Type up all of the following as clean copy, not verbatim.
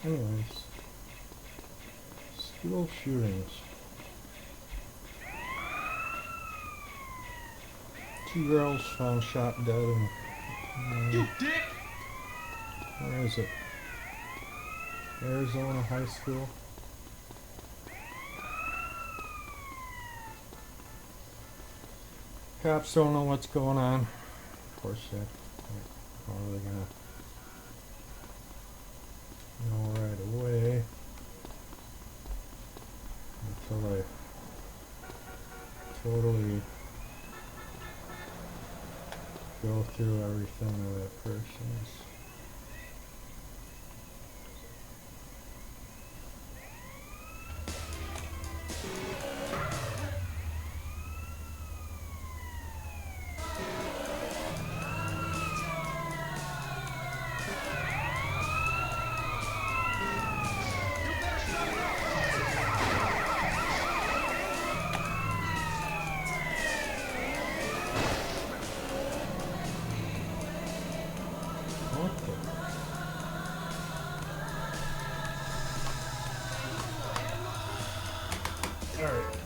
Anyways, school shootings. 2 girls found shot dead in, You dick! where is it? Arizona high school. Cops don't know what's going on. Of course, how are they gonna know right away until they totally go through everything with that person's. Alright.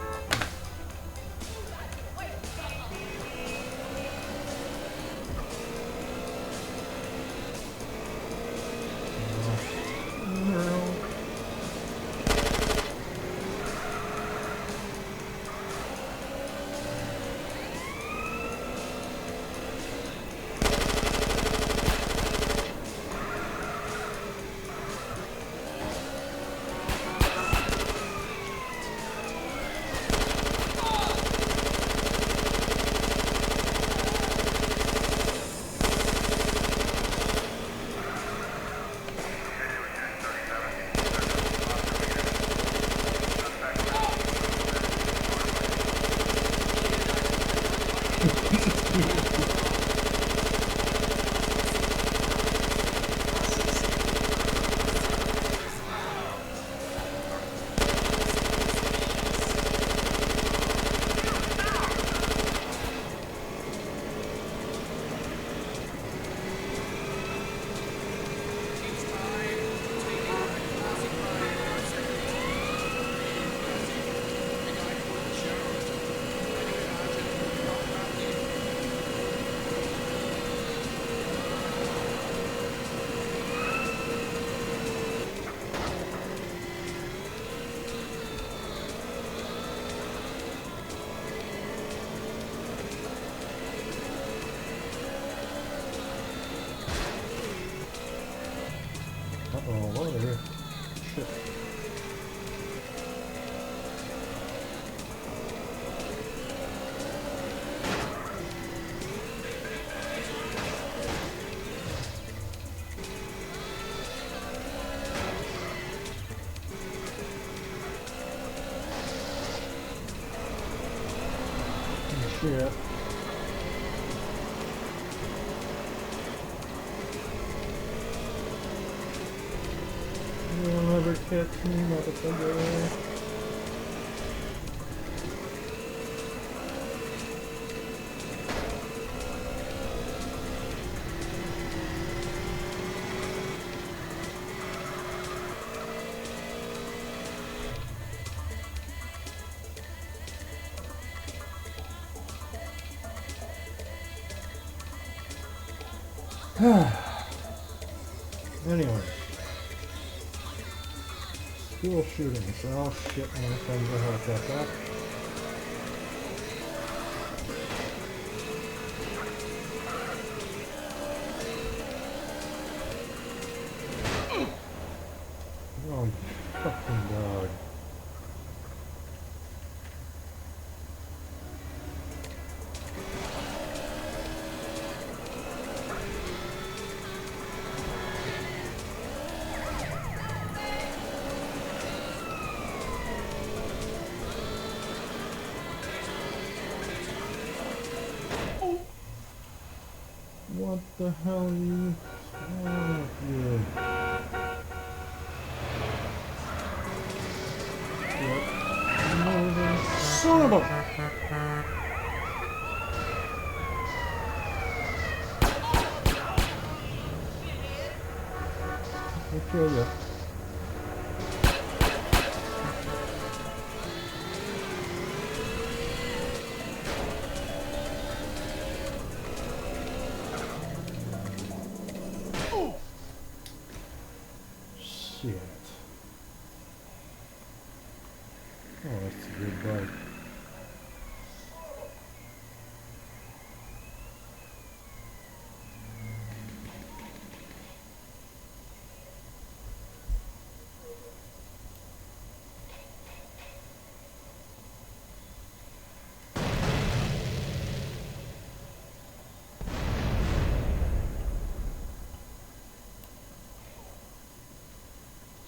Uh-oh, what are they? Shit. Shit. You'll never catch me, motherfucker. Anyway. School shootings. Oh shit, I'm gonna find out how to get that. Oh, fucking dog. What the hell are you? Oh, you. Yep. Moving. Son of a. I killed you. Oh, that's a good bike.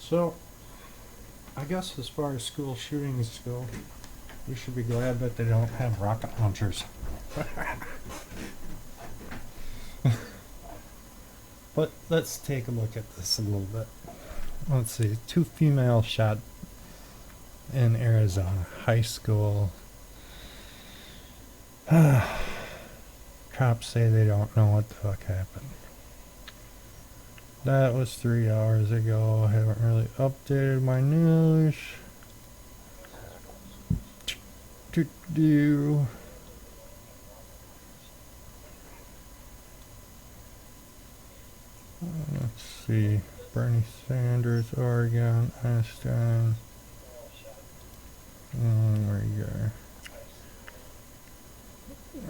So, I guess as far as school shootings go, we should be glad that they don't have rocket launchers. But let's take a look at this a little bit. Let's see, 2 females shot in Arizona high school. Cops say they don't know what the fuck happened. That was 3 hours ago. I haven't really updated my news. Let's see. Bernie Sanders, Oregon, Einstein. Where you go?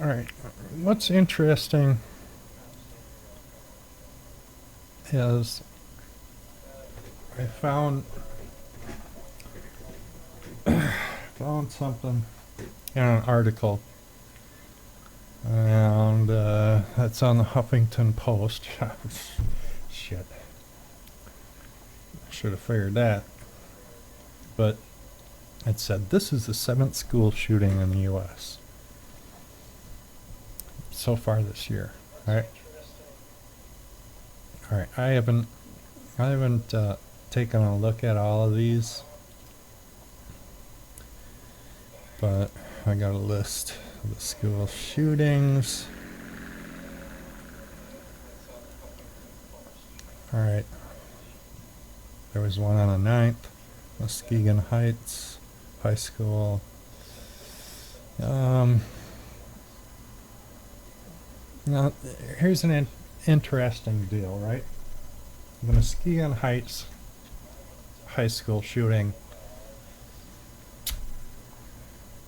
Alright. What's interesting is I found something in an article, and that's on the Huffington Post. Shit. I should have figured that. But it said this is the 7th school shooting in the U.S. so far this year. Alright. I haven't taken a look at all of these, but I got a list of the school shootings. Alright. There was one on the 9th, Muskegon Heights High School. Now, here's an interesting deal, right? The Muskegon Heights High School shooting.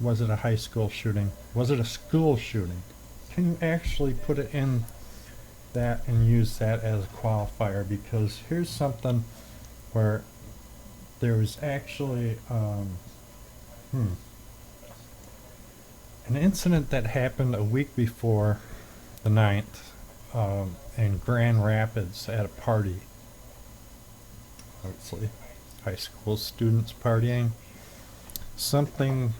Was it a high school shooting? Was it a school shooting? Can you actually put it in that and use that as a qualifier? Because here's something where there was actually an incident that happened a week before the 9th in Grand Rapids at a party. Obviously, high school students partying. Something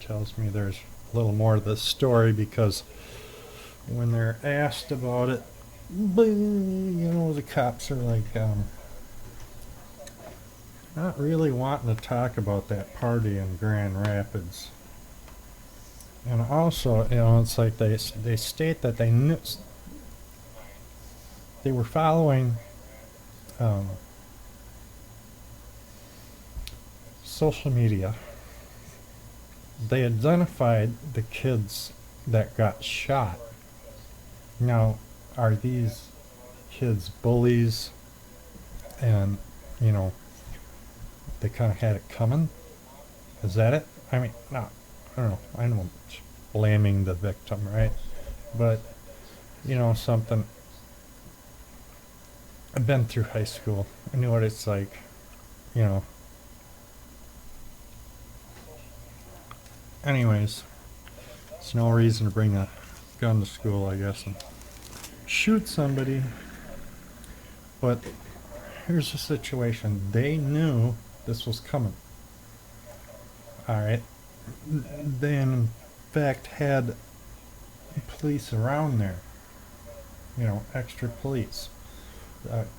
tells me there's a little more to this story, because when they're asked about it, the cops are like, not really wanting to talk about that party in Grand Rapids. And also, it's like they state that they knew they were following social media. They identified the kids that got shot. Now, are these kids bullies and, they kind of had it coming? Is that it? I mean, no, I don't know. I know it's blaming the victim, right? But, something. I've been through high school. I know what it's like, Anyways, it's no reason to bring a gun to school, I guess, and shoot somebody. But here's the situation. They knew this was coming. Alright. They, in fact, had police around there. Extra police.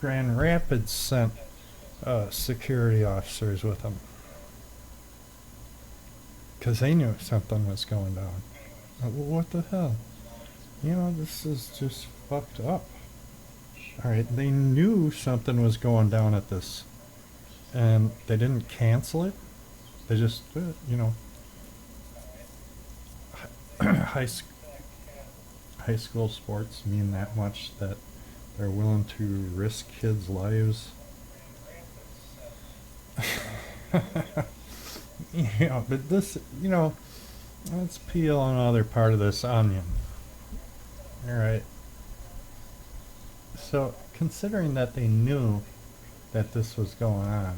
Grand Rapids sent security officers with them, because they knew something was going down. What the hell? This is just fucked up. Alright, they knew something was going down at this, and they didn't cancel it. They just, high school sports mean that much that they're willing to risk kids' lives. Yeah, but this, let's peel another part of this onion. All right. So, considering that they knew that this was going on,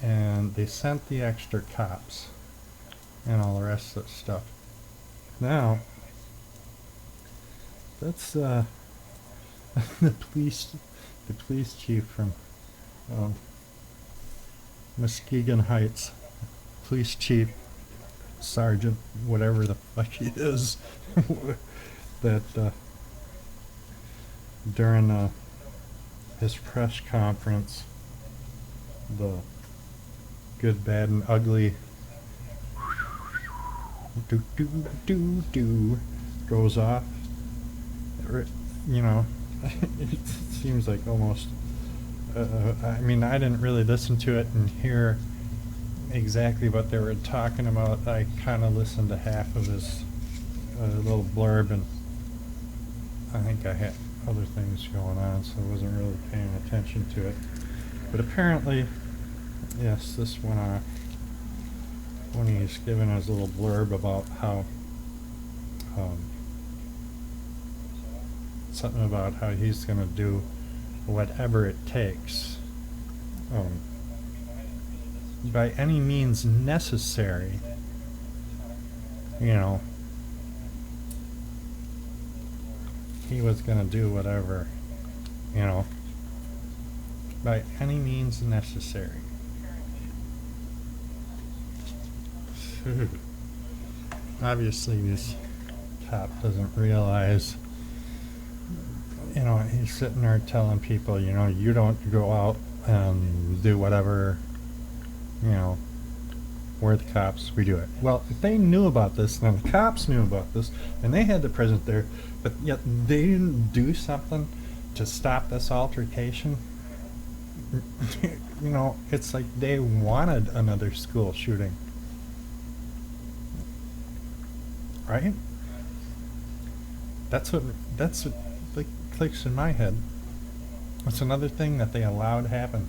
and they sent the extra cops and all the rest of the stuff. Now, that's the police chief from um, Muskegon Heights, police chief, sergeant, whatever the fuck he is, that during his press conference, the good, bad, and ugly do do do do goes off. You know, it seems like almost. I mean, I didn't really listen to it and hear exactly what they were talking about. I kind of listened to half of his little blurb, and I think I had other things going on, so I wasn't really paying attention to it. But apparently, yes, this went off when he's giving his little blurb about how something about how he's going to do whatever it takes, by any means necessary, he was going to do whatever, by any means necessary. Obviously, this cop doesn't realize, he's sitting there telling people, you don't go out and do whatever, we're the cops, we do it. Well, if they knew about this, then the cops knew about this, and they had the president there, but yet they didn't do something to stop this altercation. It's like they wanted another school shooting. Right? That's what like clicks in my head. It's another thing that they allowed happen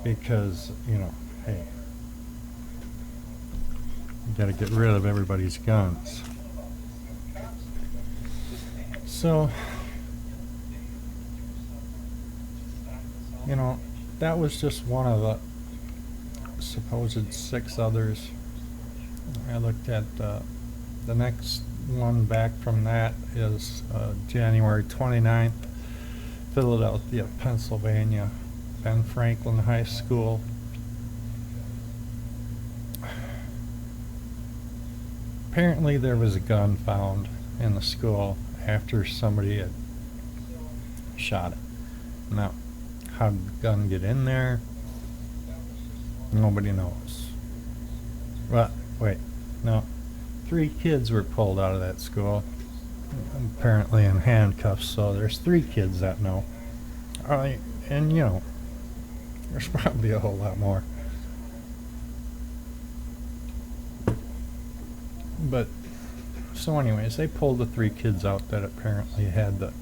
because, hey, you gotta get rid of everybody's guns. So, that was just one of the supposed 6 others. I looked at the next one back from that is January 29th, Philadelphia, Pennsylvania, Ben Franklin High School. Apparently there was a gun found in the school after somebody had shot it. Now, how did the gun get in there? Nobody knows. Well, wait, no. 3 kids were pulled out of that school, apparently in handcuffs, so there's 3 kids that know. And there's probably a whole lot more. But, so anyways, they pulled the 3 kids out that apparently had the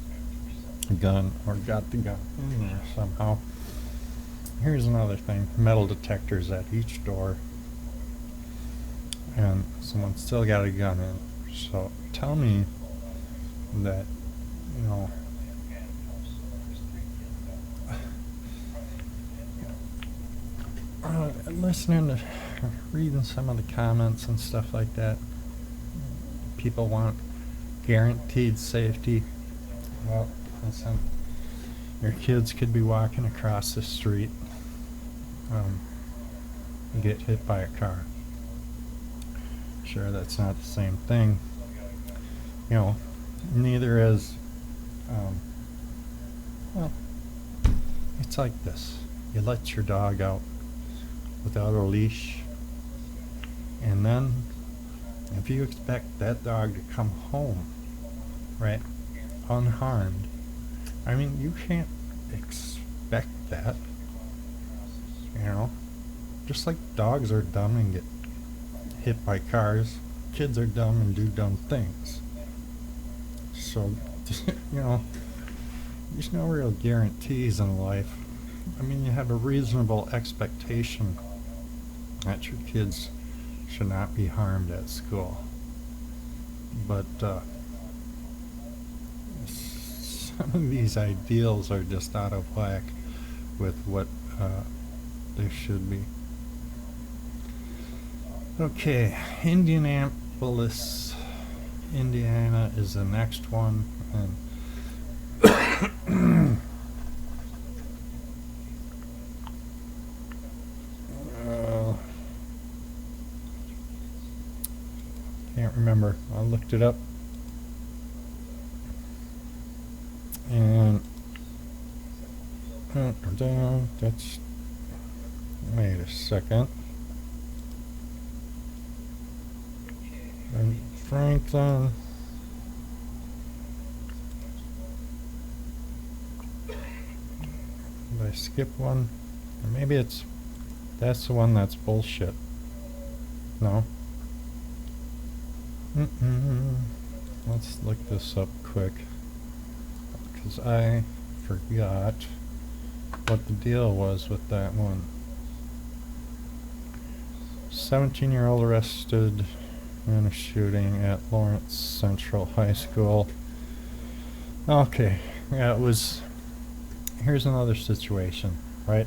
gun, or got the gun in there somehow. Here's another thing, metal detectors at each door. And someone still got a gun in. So tell me that, listening to, reading some of the comments and stuff like that, people want guaranteed safety. Well, listen, your kids could be walking across the street and get hit by a car. Sure, that's not the same thing. Neither is, well, it's like this. You let your dog out without a leash, and then if you expect that dog to come home, right, unharmed, I mean, you can't expect that, just like dogs are dumb and get hit by cars, kids are dumb and do dumb things. So, there's no real guarantees in life. I mean, you have a reasonable expectation that your kids should not be harmed at school. But some of these ideals are just out of whack with what they should be. Okay, Indianapolis, Indiana is the next one, and can't remember. I looked it up, and that's, wait a second. And Franklin. Did I skip one? Or maybe that's the one that's bullshit. No. Let's look this up quick, because I forgot what the deal was with that one. 17-year-old arrested in a shooting at Lawrence Central High School. Okay, yeah, it was. Here's another situation, right?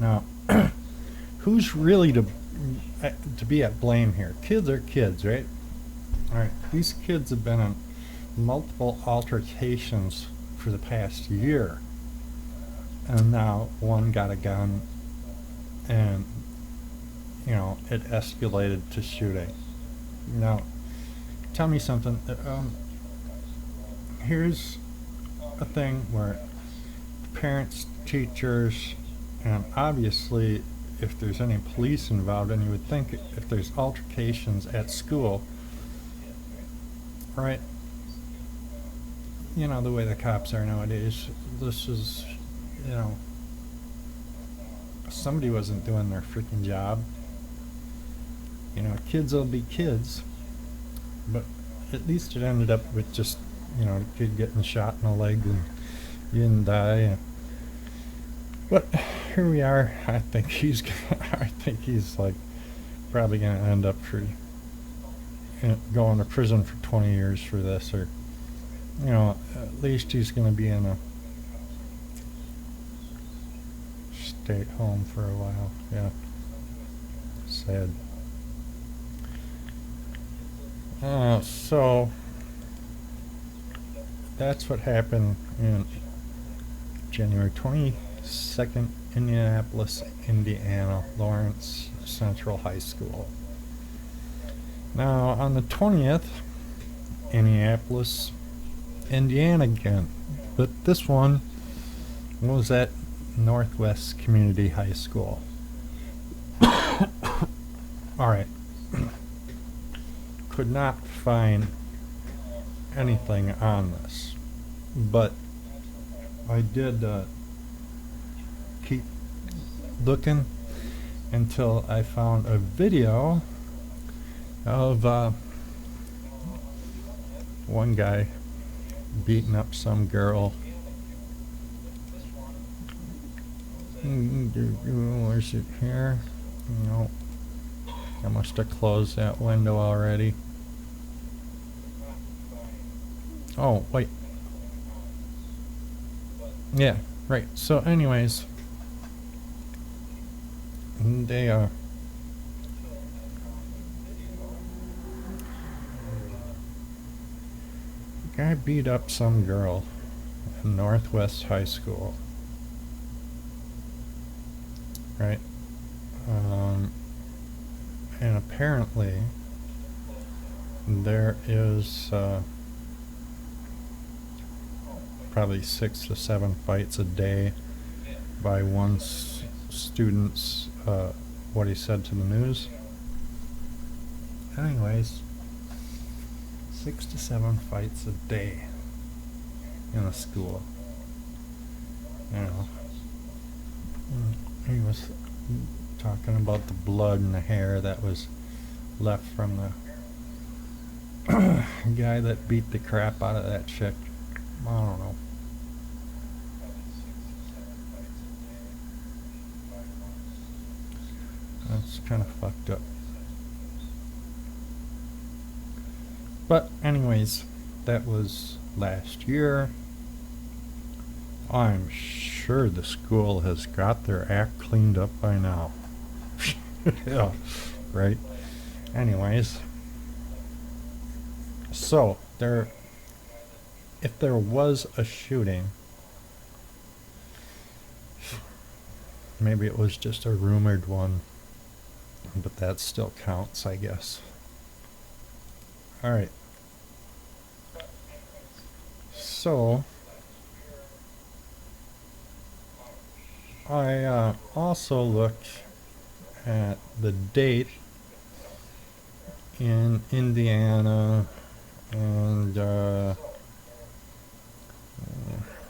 Now, who's really to be at blame here? Kids are kids, right? All right, these kids have been in multiple altercations for the past year, and now one got a gun, and it escalated to shooting. Now, tell me something. Here's a thing where parents, teachers, and obviously if there's any police involved, and you would think if there's altercations at school, right? The way the cops are nowadays, this is, somebody wasn't doing their freaking job. Kids will be kids, but at least it ended up with just, a kid getting shot in the leg and he didn't die. But here we are. I think he's like probably gonna end up going to prison for 20 years for this, or at least he's gonna be in a state home for a while. Yeah, sad. So that's what happened in January 22nd, Indianapolis, Indiana, Lawrence Central High School. Now, on the 20th, Indianapolis, Indiana again, but this one was at Northwest Community High School. Alright. Could not find anything on this, but I did keep looking until I found a video of one guy beating up some girl. Where's it here? No, I must have closed that window already. Oh, wait. Yeah, right. So anyways, they guy beat up some girl in Northwest High School. Right? And apparently there is probably 6 to 7 fights a day by one student's what he said to the news. Anyways, 6 to 7 fights a day in a school. He was talking about the blood and the hair that was left from the guy that beat the crap out of that chick. I don't know. It's kind of fucked up. But anyways, that was last year. I'm sure the school has got their act cleaned up by now. Yeah, right? Anyways, so if there was a shooting, maybe it was just a rumored one, but that still counts, I guess. Alright. So, I also looked at the date in Indiana and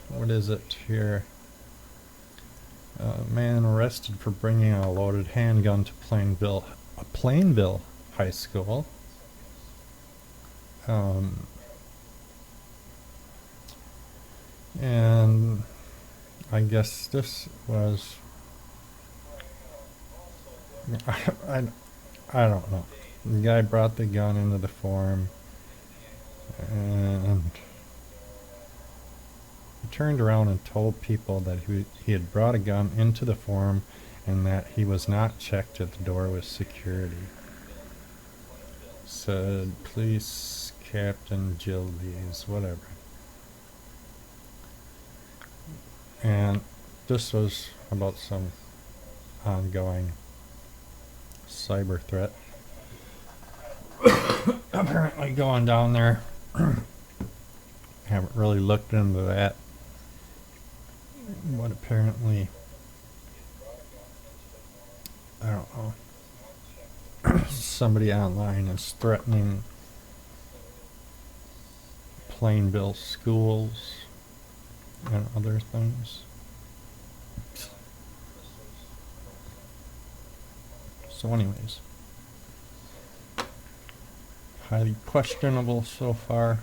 what is it here? Man arrested for bringing a loaded handgun to Plainville High School. And I guess this was I don't know. The guy brought the gun into the forum and he turned around and told people that he had brought a gun into the forum and that he was not checked at the door with security. Said, "Police Captain Gillies," whatever. And this was about some ongoing cyber threat. Apparently going down there. Haven't really looked into that. But apparently, I don't know, somebody online is threatening Plainville schools and other things. So anyways, highly questionable so far.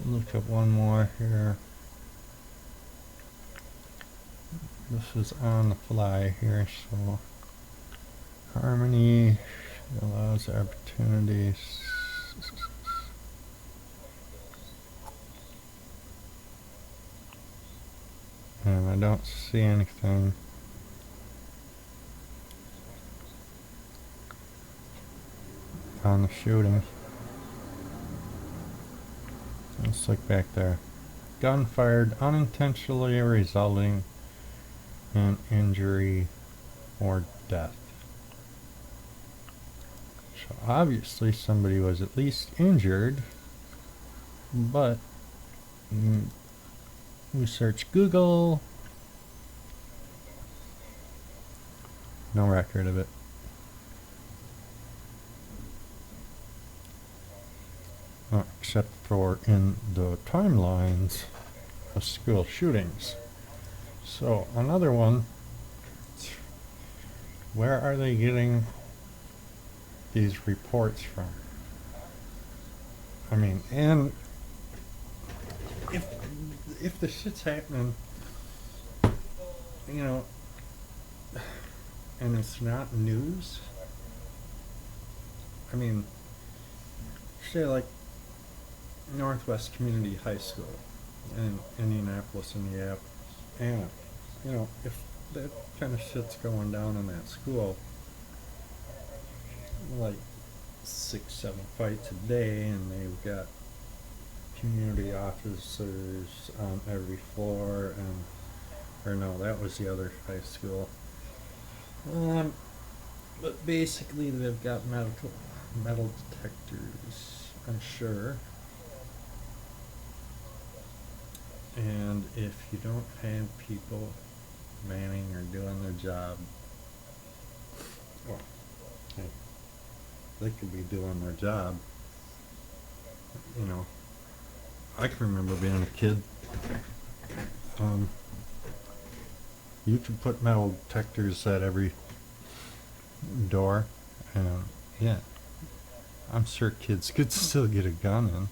Look at one more here. This is on the fly here, so harmony allows opportunities. And I don't see anything. On the shooting. Let's look back there. Gun fired unintentionally resulting in injury or death. So obviously somebody was at least injured, but we search Google, no record of it. Except for in the timelines of school shootings. So another one, where are they getting these reports from? I mean, and if the shit's happening, you know, and it's not news, I mean, say like Northwest Community High School in Indianapolis, Indiana, and you know, if that kind of shit's going down in that school, like 6-7 fights a day, and they've got community officers on every floor, and or no, that was the other high school. But basically they've got metal detectors, I'm sure. And if you don't have people manning or doing their job, well, hey, they could be doing their job. You know, I can remember being a kid. You could put metal detectors at every door, and yeah, I'm sure kids could still get a gun in.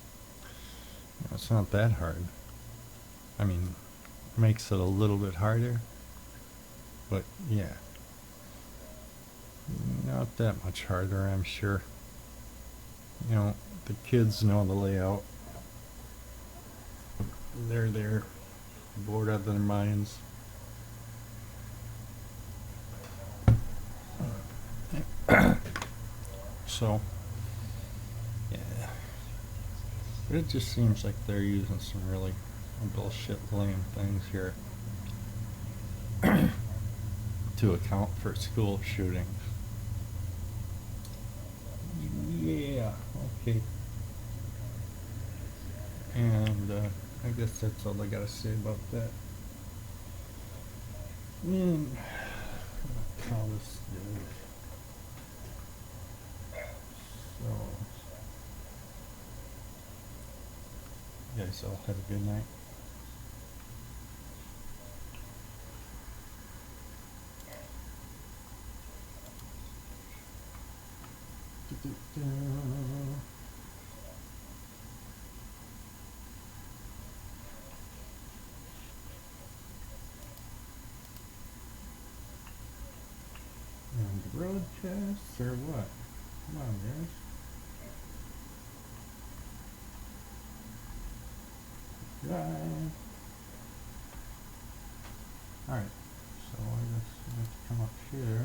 It's not that hard. I mean, it makes it a little bit harder, But yeah, not that much harder, I'm sure. You know, the kids know the layout. They're there, bored out of their minds. So, yeah. But it just seems like they're using some really bullshit lame things here to account for school shootings. Yeah, okay. And I guess that's all I gotta say about that. And what call this dude? So, you guys all have a good night. And broadcast or what? Come on, guys. Live. Alright, so I guess I have to come up here.